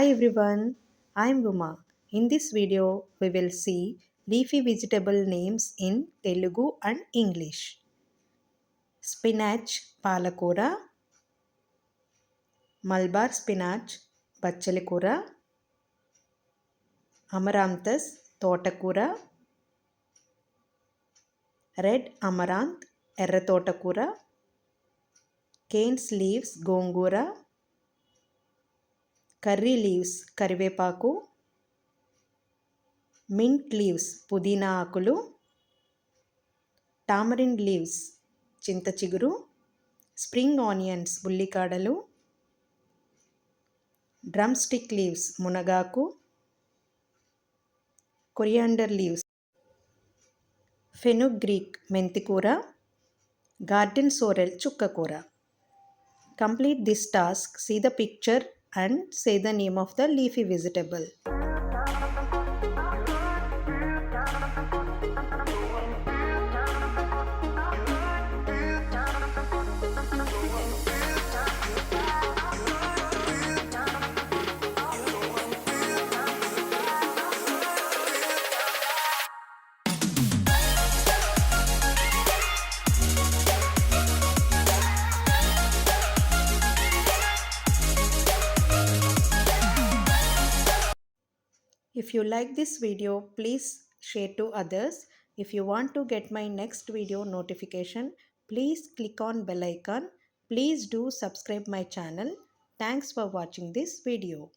Hi everyone, I'm Ruma. In this video, we will see leafy vegetable names in Telugu and English. Spinach, palakura, Malabar spinach, బచ్చలికూర, amaranthus, తోటకూర, red amaranth, ఎర్ర తోటకూర, canes leaves, గోంగూర, curry leaves, కరివేపాకు, mint leaves, పుదీనా ఆకులు, tamarind leaves, చింత చిగురు, స్ప్రింగ్ ఆనియన్స్, ఉల్లికాడలు, డ్రమ్ స్టిక్ లీవ్స్, మునగాకు, కొరియాండర్ లీవ్స్, ఫెనుగ్రీక్, మెంతికూర, గార్డెన్ సోరెల్, చుక్కకూర. Complete this task, see the picture and say the name of the leafy vegetable. If you like this video, please share to others. If you want to get my next video notification, please click on bell icon. Please do subscribe my channel. Thanks for watching this video.